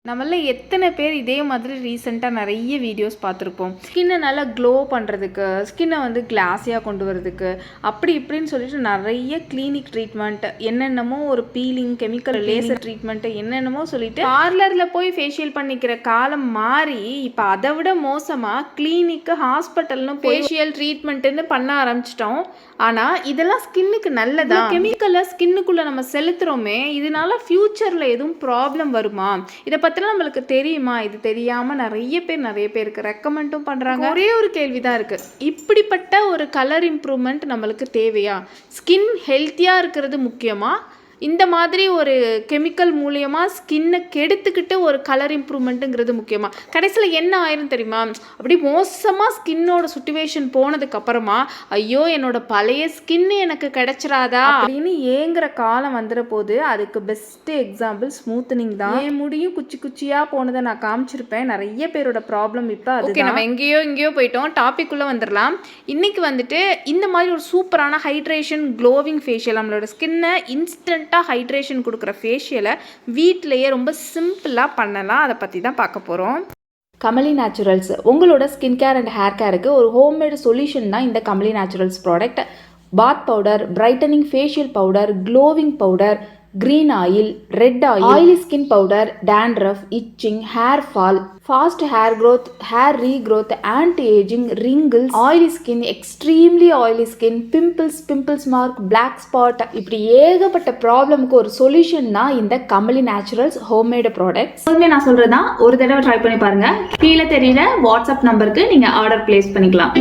நம்மள எத்தனை பேர் இதே மாதிரி ரீசெண்டாக நிறைய வீடியோஸ் பார்த்துருப்போம். ஸ்கின்னை நல்லா க்ளோ பண்ணுறதுக்கு, ஸ்கின்னை வந்து கிளாஸியாக கொண்டு வரதுக்கு, அப்படி இப்படின்னு சொல்லிட்டு நிறைய கிளினிக் ட்ரீட்மெண்ட், என்னென்னமோ ஒரு பீலிங், கெமிக்கல் லேசர் ட்ரீட்மெண்ட்டு, என்னென்னமோ சொல்லிட்டு பார்லரில் போய் ஃபேஷியல் பண்ணிக்கிற காலம் மாறி இப்போ அதை விட மோசமாக கிளினிக்கு, ஹாஸ்பிட்டல்னு ஃபேஷியல் ட்ரீட்மெண்ட்டுன்னு பண்ண ஆரம்பிச்சிட்டோம். ஆனால் இதெல்லாம் ஸ்கின்னுக்கு நல்லதா? கெமிக்கலை ஸ்கின்னுக்குள்ளே நம்ம செலுத்துகிறோமே, இதனால ஃப்யூச்சரில் எதுவும் ப்ராப்ளம் வருமா? இதை பற்றிலாம் நம்மளுக்கு தெரியுமா? இது தெரியாமல் நிறைய பேருக்கு ரெக்கமெண்டும் பண்ணுறாங்க. ஒரே ஒரு கேள்வி தான் இருக்குது, இப்படிப்பட்ட ஒரு கலர் இம்ப்ரூவ்மெண்ட் நம்மளுக்கு தேவையா? ஸ்கின் ஹெல்த்தியாக இருக்கிறது முக்கியமா? இந்த மாதிரி ஒரு கெமிக்கல் மூலியமாக ஸ்கின்னை கெடுத்துக்கிட்டு ஒரு கலர் இம்ப்ரூவ்மெண்ட்டுங்கிறது முக்கியமாக? கடைசியில் என்ன ஆயிரும் தெரியுமா? அப்படி மோசமாக ஸ்கின்னோட சுச்சுவேஷன் போனதுக்கப்புறமா ஐயோ என்னோட பழைய ஸ்கின்னு எனக்கு கிடைச்சிராதா அப்படின்னு ஏங்குற காலம் வந்துட போது. அதுக்கு பெஸ்ட்டு எக்ஸாம்பிள் ஸ்மூத்தனிங் தான். என் முடியும் குச்சி குச்சியாக போனதை நான் காமிச்சிருப்பேன். நிறைய பேரோட ப்ராப்ளம் இப்போ அது. நம்ம எங்கேயோ போயிட்டோம், டாபிக்குள்ளே வந்துடலாம். இன்றைக்கி வந்துட்டு இந்த மாதிரி ஒரு சூப்பரான ஹைட்ரேஷன் க்ளோவிங் ஃபேஷியல், நம்மளோட ஸ்கின்னை இன்ஸ்டன்ட் ஹைட்ரேஷன் கொடுக்குற ஃபேஷியலை வீட்டிலேயே ரொம்ப சிம்பிளாக பண்ணலாம். அதை பற்றி தான் பார்க்க போகிறோம். கமலி நேச்சுரல்ஸ் உங்களோட ஸ்கின் கேர் அண்ட் ஹேர் கேருக்கு ஒரு ஹோம்மேடு சொல்யூஷன் தான் இந்த Kamali naturals product. Bath powder, brightening facial powder, glowing powder, green oil, red oil, oily skin powder, dandruff, itching, hair fall, fast hair growth, hair regrowth, anti ageing, wrinkles, oily skin, extremely oily skin, pimples mark, black spot, இப்படி ஏகப்பட்ட ப்ராப்ளமுக்கு ஒரு solution தான் இந்த Kamali naturals homemade products. நான் சொல்றதா ஒரு தடவை try பண்ணி பாருங்க. கீழே தெரியுற வாட்ஸ்அப் நம்பருக்கு நீங்க ஆர்டர் பிளேஸ் பண்ணிக்கலாம்.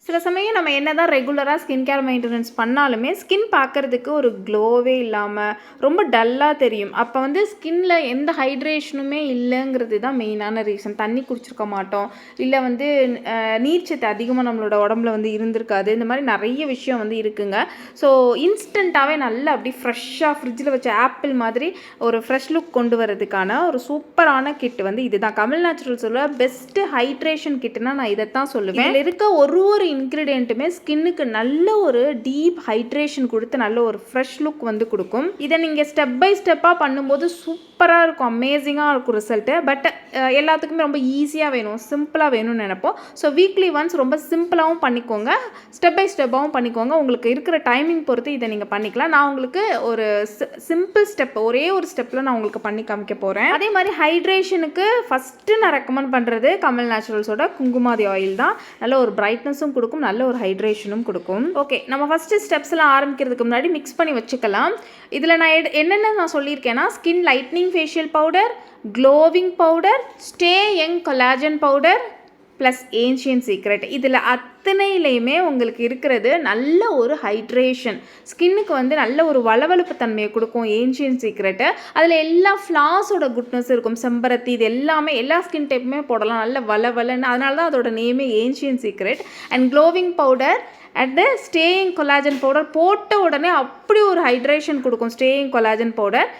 சில சமயம் நம்ம என்ன தான் ரெகுலராக ஸ்கின் கேர் மெயின்டெனன்ஸ் பண்ணாலுமே ஸ்கின் பார்க்குறதுக்கு ஒரு க்ளோவே இல்லாமல் ரொம்ப டல்லாக தெரியும். அப்போ வந்து ஸ்கின்ல எந்த ஹைட்ரேஷனுமே இல்லைங்கிறது தான் மெயினான ரீசன். தண்ணி குடிச்சிருக்க மாட்டோம், இல்லை வந்து நீர்ச்சத்து அதிகமாக நம்மளோட உடம்புல வந்து இருந்திருக்காது. இந்த மாதிரி நிறைய விஷயம் வந்து இருக்குங்க. ஸோ இன்ஸ்டண்ட்டாகவே நல்லா அப்படி ஃப்ரெஷ்ஷாக ஃப்ரிட்ஜில் வச்ச ஆப்பிள் மாதிரி ஒரு ஃப்ரெஷ் லுக் கொண்டு வரதுக்கான ஒரு சூப்பரான கிட் வந்து இதுதான். கமல் நேச்சுரல்ஸோட பெஸ்ட்டு ஹைட்ரேஷன் கிட்னா நான் இதைத்தான் சொல்லுவேன். இதில் இருக்க ஒரு இன்க்ரீடியண்ட்டுமே ஸ்கின்னுக்கு நல்ல ஒரு டீப் ஹைட்ரேஷன் கொடுத்து நல்ல ஒரு ஃப்ரெஷ் லுக் வந்து கொடுக்கும். இதை நீங்கள் ஸ்டெப் பை ஸ்டெப்பாக பண்ணும்போது சூப்பராக இருக்கும், அமேசிங்காக இருக்கும் ரிசல்ட்டு. பட் எல்லாத்துக்குமே ரொம்ப ஈஸியாக வேணும், சிம்பிளாக வேணும்னு நினைப்போம். ஸோ வீக்லி ஒன்ஸ் ரொம்ப சிம்பிளாகவும் பண்ணிக்கோங்க, ஸ்டெப் பை ஸ்டெப்பாகவும் பண்ணிக்கோங்க. உங்களுக்கு இருக்கிற டைமிங் பொறுத்து இதை நீங்கள் பண்ணிக்கலாம். நான் உங்களுக்கு ஒரு சிம்பிள் ஸ்டெப், ஒரே ஒரு ஸ்டெப்பில் நான் உங்களுக்கு பண்ணி காமிக்க போகிறேன். அதே மாதிரி ஹைட்ரேஷனுக்கு ஃபஸ்ட்டு நான் ரெக்கமெண்ட் பண்ணுறது கமல் நேச்சுரல்ஸோட குங்குமாதி ஆயில் தான். நல்ல ஒரு பிரைட்னஸும் கொடுக்கும், நல்ல ஒரு ஹைட்ரேஷனும் கொடுக்கும். ஓகே, நம்ம ஃபஸ்ட்டு ஸ்டெப்ஸ்லாம் ஆரம்பிக்கிறதுக்கு முன்னாடி மிக்ஸ் பண்ணி வச்சுக்கலாம். இதில் நான் என்னென்ன நான் சொல்லியிருக்கேன்னா, skin lightening facial powder, glowing powder, stay young collagen powder plus ancient secret. இதில் அத்தனையிலையுமே உங்களுக்கு இருக்கிறது நல்ல ஒரு ஹைட்ரேஷன், ஸ்கின்னுக்கு வந்து நல்ல ஒரு வளவளப்பு தன்மையை கொடுக்கும் ஏன்ஷியன் சீக்ரெட்டு. அதில் எல்லா ஃப்ளாஸோட குட்னஸ் இருக்கும், செம்பருத்தி, இது எல்லாமே எல்லா ஸ்கின் டைப்புமே போடலாம், நல்ல வளவலன்னு. அதனால தான் அதோட நேமே ancient secret. And glowing powder and staying collagen powder போட்ட உடனே அப்படி ஒரு ஹைட்ரேஷன் கொடுக்கும் ஸ்டேயிங் கொலாஜன் பவுடர்.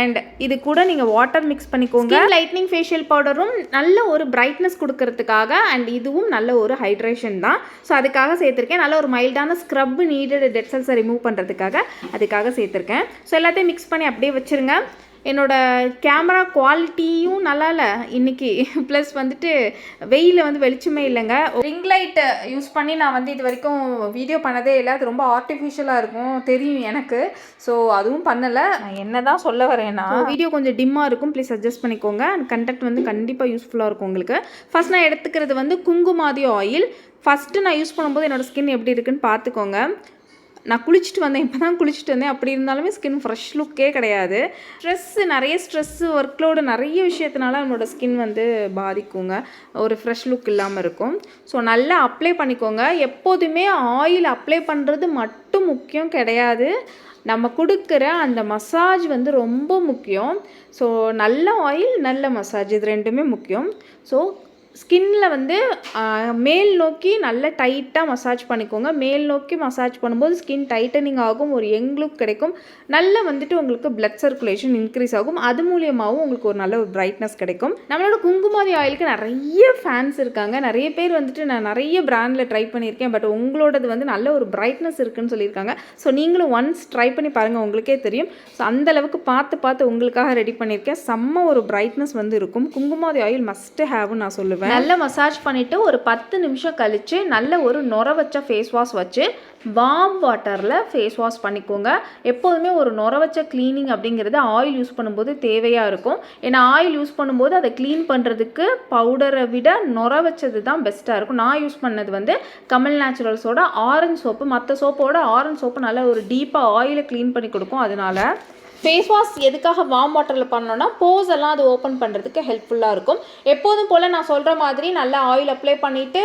அண்ட் இது கூட நீங்கள் வாட்டர் மிக்ஸ் பண்ணிக்கோங்க. லைட்னிங் ஃபேஷியல் பவுடரும் நல்ல ஒரு பிரைட்னஸ் கொடுக்கறதுக்காக, அண்ட் இதுவும் நல்ல ஒரு ஹைட்ரேஷன் தான். ஸோ அதுக்காக சேர்த்துருக்கேன். நல்ல ஒரு மைல்டான ஸ்க்ரப், நீடட் டெட் செல்ஸை ரிமூவ் பண்ணுறதுக்காக அதுக்காக சேர்த்துருக்கேன். ஸோ எல்லாத்தையும் மிக்ஸ் பண்ணி அப்படியே வச்சுருங்க. என்னோடய கேமரா குவாலிட்டியும் நல்லா இல்லை இன்றைக்கி, ப்ளஸ் வந்துட்டு வெயிலில் வந்து வெளிச்சமே இல்லைங்க. ரிங் லைட்டு யூஸ் பண்ணி நான் வந்து இது வரைக்கும் வீடியோ பண்ணதே இல்லை. அது ரொம்ப ஆர்டிஃபிஷியலாக இருக்கும் தெரியும் எனக்கு. ஸோ அதுவும் பண்ணலை. நான் என்ன தான் சொல்ல வரேன்னா, வீடியோ கொஞ்சம் டிம்மாக இருக்கும், ப்ளீஸ் அட்ஜஸ்ட் பண்ணிக்கோங்க. கண்டென்ட் வந்து கண்டிப்பாக யூஸ்ஃபுல்லாக இருக்கும் உங்களுக்கு. ஃபஸ்ட் நான் எடுத்துக்கிறது வந்து குங்குமாதி ஆயில். ஃபஸ்ட்டு நான் யூஸ் பண்ணும்போது என்னோடய ஸ்கின் எப்படி இருக்குன்னு பார்த்துக்கோங்க. நான் குளிச்சுட்டு வந்தேன், இப்போ தான் குளிச்சுட்டு வந்தேன். அப்படி இருந்தாலுமே ஸ்கின் ஃப்ரெஷ் லுக்கே கிடையாது. நிறைய ஸ்ட்ரெஸ்ஸு, ஒர்க்லோடு, நிறைய விஷயத்தினால நம்மளோட ஸ்கின் வந்து பாதிக்குங்க, ஒரு ஃப்ரெஷ் லுக் இல்லாமல் இருக்கும். ஸோ நல்லா அப்ளை பண்ணிக்கோங்க. எப்போதுமே ஆயில் அப்ளை பண்ணுறது மட்டும் முக்கியம் கிடையாது, நம்ம கொடுக்குற அந்த மசாஜ் வந்து ரொம்ப முக்கியம். ஸோ நல்ல ஆயில், நல்ல மசாஜ், இது ரெண்டுமே முக்கியம். ஸோ ஸ்கின்னில் வந்து மேல் நோக்கி நல்ல டைட்டாக மசாஜ் பண்ணிக்கோங்க. மேல் நோக்கி மசாஜ் பண்ணும்போது ஸ்கின் டைட்டனிங் ஆகும், ஒரு யங் லுக் கிடைக்கும், நல்ல வந்துட்டு உங்களுக்கு பிளட் சர்க்குலேஷன் இன்க்ரீஸ் ஆகும். அது மூலியமாகவும் உங்களுக்கு ஒரு நல்ல ஒரு பிரைட்னஸ் கிடைக்கும். நம்மளோட குங்குமாதி ஆயிலுக்கு நிறைய ஃபேன்ஸ் இருக்காங்க. நிறைய பேர் வந்துட்டு நான் நிறைய பிராண்டில் ட்ரை பண்ணியிருக்கேன், பட் உங்களோடது வந்து நல்ல ஒரு பிரைட்னஸ் இருக்குதுன்னு சொல்லியிருக்காங்க. ஸோ நீங்களும் ஒன்ஸ் ட்ரை பண்ணி பாருங்கள், உங்களுக்கே தெரியும். ஸோ அந்தளவுக்கு பார்த்து உங்களுக்காக ரெடி பண்ணியிருக்கேன். செம்ம ஒரு பிரைட்னஸ் வந்து இருக்கும். குங்குமாதி ஆயில் மஸ்ட் ஹேவ்னு நான் சொல்லுவேன். நல்ல மசாஜ் பண்ணிவிட்டு ஒரு 10 நிமிஷம் கழித்து நல்ல ஒரு நுர வச்ச ஃபேஸ் வாஷ் வச்சு வார்ம் வாட்டரில் ஃபேஸ் வாஷ் பண்ணிக்கோங்க. எப்போதுமே ஒரு நுர வச்ச க்ளீனிங் அப்படிங்கிறது ஆயில் யூஸ் பண்ணும்போது தேவையாக இருக்கும். ஏன்னா ஆயில் யூஸ் பண்ணும்போது அதை க்ளீன் பண்ணுறதுக்கு பவுடரை விட நுர வச்சது தான் பெஸ்ட்டாக இருக்கும். நான் யூஸ் பண்ணது வந்து கமல் நேச்சுரல்ஸோட ஆரஞ்ச் சோப்பு. மற்ற சோப்போட ஆரஞ்ச் சோப்பு நல்லா ஒரு டீப்பாக ஆயிலை க்ளீன் பண்ணி கொடுக்கும். அதனால ஃபேஸ் வாஷ் எதுக்காக வார்ம் வாட்டரில் பண்ணோன்னா போஸ் எல்லாம் அது ஓப்பன் பண்ணுறதுக்கு ஹெல்ப்ஃபுல்லாக இருக்கும். எப்போதும் போல் நான் சொல்கிற மாதிரி நல்லா ஆயில் அப்ளை பண்ணிவிட்டு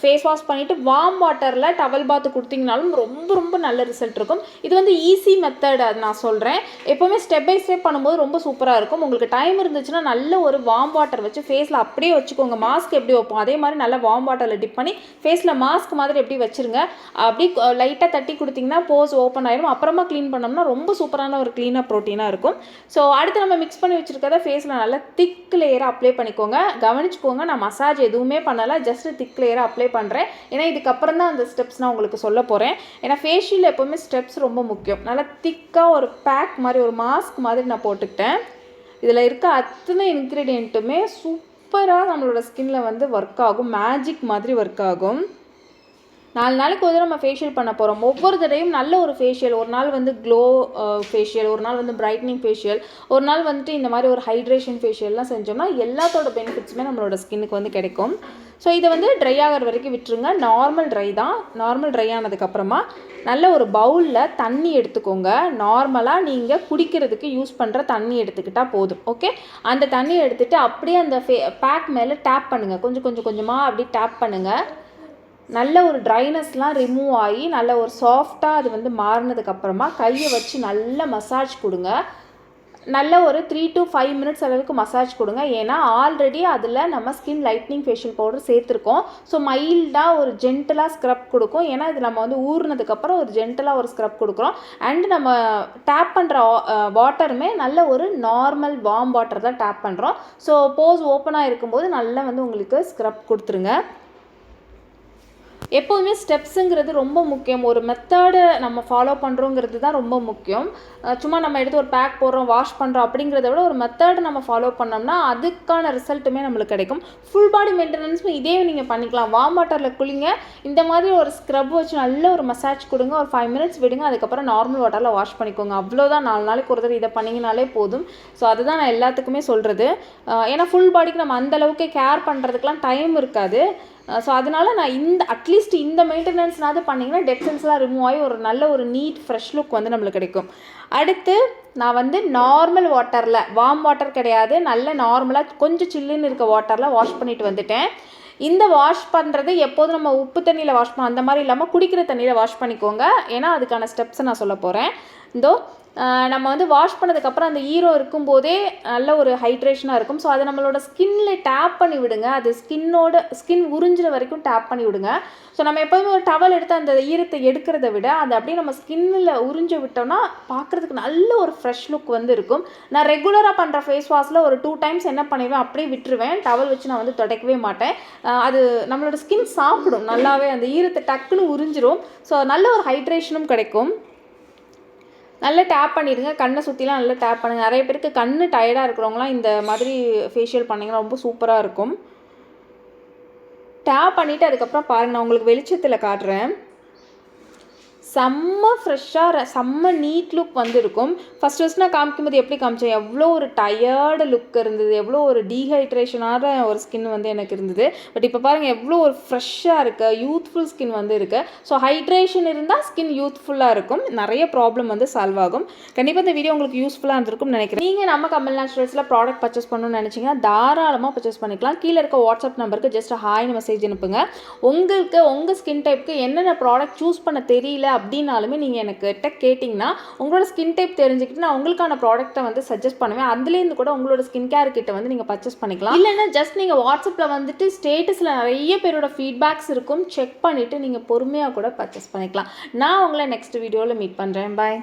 ஃபேஸ் வாஷ் பண்ணிவிட்டு வார்ம் வாட்டரில் டவல் பாத்து கொடுத்தீங்கனாலும் ரொம்ப நல்ல ரிசல்ட் இருக்கும். இது வந்து ஈஸி மெத்தட், அது நான் சொல்கிறேன். எப்போவுமே ஸ்டெப் பை ஸ்டெப் பண்ணும்போது ரொம்ப சூப்பராக இருக்கும். உங்களுக்கு டைம் இருந்துச்சுன்னா நல்ல ஒரு வார்ம் வாட்டர் வச்சு ஃபேஸில் அப்படியே வச்சுக்கோங்க. மாஸ்க் எப்படி வைப்போம் அதே மாதிரி நல்லா வார்ம் வாட்டரில் டிப் பண்ணி ஃபேஸில் மாஸ்க் மாதிரி எப்படி வச்சுருங்க. அப்படி லைட்டாக தட்டி கொடுத்தீங்கன்னா போஸ் ஓப்பன் ஆயிடும். அப்புறமா க்ளீன் பண்ணோம்னா ரொம்ப சூப்பரான ஒரு க்ளீனாக ப்ரோட்டீனாக இருக்கும். ஸோ அடுத்து நம்ம மிக்ஸ் பண்ணி வச்சுருக்கத ஃபேஸில் நல்லா திக் லேயராக அப்ளை பண்ணிக்கோங்க. கவனிச்சுக்கோங்க, நான் மசாஜ் எதுவுமே பண்ணலை, ஜஸ்ட் திக் லேயராக அப்ளை பண்ணுறேன். ஏன்னா இதுக்கப்புறம் தான் அந்த ஸ்டெப்ஸ் நான் உங்களுக்கு சொல்ல போகிறேன். ஏன்னா ஃபேஷியல் எப்போவுமே ஸ்டெப்ஸ் ரொம்ப முக்கியம். நல்லா திக்காக ஒரு பேக் மாதிரி ஒரு மாஸ்க் மாதிரி நான் போட்டுக்கிட்டேன். இதில் இருக்க அத்தனை இன்க்ரீடியண்ட்டுமே சூப்பராக நம்மளோட ஸ்கின்னில் வந்து ஒர்க் ஆகும், மேஜிக் மாதிரி ஒர்க் ஆகும். 4 நாளைக்கு ஒரு தடவை நம்ம ஃபேஷியல் பண்ண போகிறோம். ஒவ்வொரு தடையும் நல்ல ஒரு ஃபேஷியல், ஒரு நாள் வந்து க்ளோ ஃபேஷியல், ஒரு நாள் வந்து பிரைட்னிங் ஃபேஷியல், ஒரு நாள் வந்துட்டு இந்த மாதிரி ஒரு ஹைட்ரேஷன் ஃபேஷியல்லாம் செஞ்சோம்னா எல்லாத்தோட பெனிஃபிட்ஸுமே நம்மளோட ஸ்கின்னுக்கு வந்து கிடைக்கும். ஸோ இதை வந்து ட்ரை ஆகிற வரைக்கும் விட்டுருங்க. நார்மல் ட்ரை தான். நார்மல் ட்ரை ஆனதுக்கப்புறமா நல்ல ஒரு பவுலில் தண்ணி எடுத்துக்கோங்க. நார்மலாக நீங்கள் குடிக்கிறதுக்கு யூஸ் பண்ணுற தண்ணி எடுத்துக்கிட்டால் போதும். ஓகே, அந்த தண்ணி எடுத்துகிட்டு அப்படியே அந்த பேக் மேலே டேப் பண்ணுங்கள். கொஞ்சமாக அப்படி டேப் பண்ணுங்கள். நல்ல ஒரு ட்ரைனஸ்லாம் ரிமூவ் ஆகி நல்ல ஒரு சாஃப்டாக அது வந்து மாறினதுக்கப்புறமா கையை வச்சு நல்லா மசாஜ் கொடுங்க. நல்ல ஒரு 3 to 5 மினிட்ஸ் அளவுக்கு மசாஜ் கொடுங்க. ஏன்னா ஆல்ரெடி அதில் நம்ம ஸ்கின் லைட்னிங் ஃபேஷியல் பவுடர் சேர்த்துருக்கோம். ஸோ மைல்டாக ஒரு ஜென்டலாக ஸ்க்ரப் கொடுக்கும். ஏன்னா இது நம்ம வந்து ஊறினதுக்கப்புறம் ஒரு ஜென்டலாக ஒரு ஸ்க்ரப் கொடுக்குறோம். அண்ட் நம்ம டேப் பண்ணுற வாட்டருமே நல்ல ஒரு நார்மல் வார்ம் வாட்டர் தான் டேப் பண்ணுறோம். ஸோ போஸ் ஓப்பனாக இருக்கும்போது நல்லா வந்து உங்களுக்கு ஸ்க்ரப் கொடுத்துருங்க. எப்போதுமே ஸ்டெப்ஸுங்கிறது ரொம்ப முக்கியம். ஒரு மெத்தடை நம்ம ஃபாலோ பண்ணுறோங்கிறது தான் ரொம்ப முக்கியம். சும்மா நம்ம எடுத்து ஒரு பேக் போடுறோம், வாஷ் பண்ணுறோம் அப்படிங்கிறத விட ஒரு மெத்தடை நம்ம ஃபாலோ பண்ணோம்னா அதுக்கான ரிசல்ட்டுமே நம்மளுக்கு கிடைக்கும். ஃபுல் பாடி மெயின்டெனன்ஸும் இதே நீங்கள் பண்ணிக்கலாம். வார்ம் வாட்டரில் குளிங்க, இந்த மாதிரி ஒரு ஸ்க்ரப் வச்சு நல்ல ஒரு மசாஜ் கொடுங்க, ஒரு 5 மினிட்ஸ் விடுங்க, அதுக்கப்புறம் நார்மல் வாட்டரில் வாஷ் பண்ணிக்கோங்க. அவ்வளோதான். 4 நாளைக்கு ஒரு தடவை இதை பண்ணிங்கனாலே போதும். ஸோ அதுதான் நான் எல்லாத்துக்குமே சொல்கிறது. ஏன்னா ஃபுல் பாடிக்கு நம்ம அந்தளவுக்கு கேர் பண்ணுறதுக்கெலாம் டைம் இருக்காது. ஸோ அதனால் நான் அட்லீஸ்ட் இந்த மெயின்டெனன்ஸ்னாவது பண்ணிங்கன்னா டெட் செல்ஸ்லாம் ரிமூவ் ஆகி ஒரு நல்ல ஒரு நீட் ஃப்ரெஷ் லுக் வந்து நம்மளுக்கு கிடைக்கும். அடுத்து நான் வந்து நார்மல் வாட்டரில், வார்ம் வாட்டர் கிடையாது, நல்ல நார்மலாக கொஞ்சம் சில்லுன்னு இருக்க வாட்டரில் வாஷ் பண்ணிட்டு வந்துட்டேன். இந்த வாஷ் பண்ணுறது எப்போதும் நம்ம உப்பு தண்ணியில் வாஷ் பண்ண அந்த மாதிரி இல்லாமல் குடிக்கிற தண்ணியில் வாஷ் பண்ணிக்கோங்க. ஏன்னா அதுக்கான ஸ்டெப்ஸை நான் சொல்ல போகிறேன். நம்ம வந்து வாஷ் பண்ணதுக்கப்புறம் அந்த ஈரம் இருக்கும்போதே நல்ல ஒரு ஹைட்ரேஷனாக இருக்கும். ஸோ அதை நம்மளோட ஸ்கின்னில் டேப் பண்ணி விடுங்க. அது ஸ்கின் உறிஞ்சிற வரைக்கும் டேப் பண்ணி விடுங்க. ஸோ நம்ம எப்போதுமே ஒரு டவல் எடுத்து அந்த ஈரத்தை எடுக்கிறத விட அதை அப்படியே நம்ம ஸ்கின்னில் உறிஞ்ச விட்டோம்னா பார்க்குறதுக்கு நல்ல ஒரு ஃப்ரெஷ் லுக் வந்து இருக்கும். நான் ரெகுலராக பண்ணுற ஃபேஸ் வாஷில் ஒரு 2 டைம்ஸ் என்ன பண்ணிடுவேன், அப்படியே விட்டுருவேன். டவல் வச்சு நான் வந்து துடைக்கவே மாட்டேன். அது நம்மளோட ஸ்கின் சாப்பிடும் நல்லாவே, அந்த ஈரத்தை டக்குன்னு உறிஞ்சிரும். ஸோ நல்ல ஒரு ஹைட்ரேஷனும் கிடைக்கும். நல்லா டேப் பண்ணிடுங்க. கண்ணை சுற்றிலாம் நல்லா டேப் பண்ணுங்கள். நிறைய பேருக்கு கண் டயர்டாக இருக்கிறவங்களாம் இந்த மாதிரி ஃபேஷியல் பண்ணிங்கன்னா ரொம்ப சூப்பராக இருக்கும். டேப் பண்ணிவிட்டு அதுக்கப்புறம் பாருங்கள், நான் உங்களுக்கு வெளிச்சத்தில் காட்டுறேன். செம்ம ஃப்ரெஷ்ஷாக செம்ம நீட் லுக் வந்து இருக்கும். ஃபஸ்ட் நான் காமிக்கும்போது எப்படி காமிச்சேன், எவ்வளோ ஒரு டயர்டு லுக் இருந்தது, எவ்வளோ ஒரு டீஹைட்ரேஷனான ஒரு ஸ்கின் வந்து எனக்கு இருந்தது. பட் இப்போ பாருங்கள் எவ்வளோ ஒரு ஃப்ரெஷ்ஷாக இருக்குது, யூத்ஃபுல் ஸ்கின் வந்து இருக்குது. ஸோ ஹைட்ரேஷன் இருந்தால் ஸ்கின் யூத்ஃபுல்லாக இருக்கும், நிறைய ப்ராப்ளம் வந்து சால்வ் ஆகும். கண்டிப்பாக இந்த வீடியோ உங்களுக்கு யூஸ்ஃபுல்லாக இருந்திருக்கும்னு நினைக்கிறேன். நீங்கள் நம்ம கமல் நேச்சுரல்ஸில் ப்ராடக்ட் பர்ச்சேஸ் பண்ணணும்னு நினச்சிங்கன்னா தாராளமாக பர்ச்சேஸ் பண்ணிக்கலாம். கீழே இருக்க வாட்ஸ்அப் நம்பருக்கு ஜஸ்ட் ஹாய்னு மெசேஜ் அனுப்புங்க. உங்களுக்கு உங்கள் ஸ்கின் டைப்புக்கு என்னென்ன ப்ராடக்ட் சூஸ் பண்ண தெரியல அப்படின்னாலுமே நீங்கள் எனக்கிட்ட கேட்டிங்கன்னா உங்களோட ஸ்கின் டைப் தெரிஞ்சுக்கிட்டு நான் உங்களுக்கான ப்ராடக்ட்டை வந்து சஜஸ்ட் பண்ணுவேன். அதுலேருந்து கூட உங்களோட ஸ்கின் கேர் கிட்ட வந்து நீங்கள் பர்ச்சேஸ் பண்ணிக்கலாம். இல்லைன்னா ஜஸ்ட் நீங்கள் வாட்ஸ்அப்பில் வந்துட்டு ஸ்டேட்டஸில் நிறைய பேரோட ஃபீட்பேக்ஸ் இருக்கும், செக் பண்ணிவிட்டு நீங்கள் பொறுமையாக கூட பர்ச்சேஸ் பண்ணிக்கலாம். நான் உங்களை நெக்ஸ்ட் வீடியோவில் மீட் பண்ணுறேன். பாய்.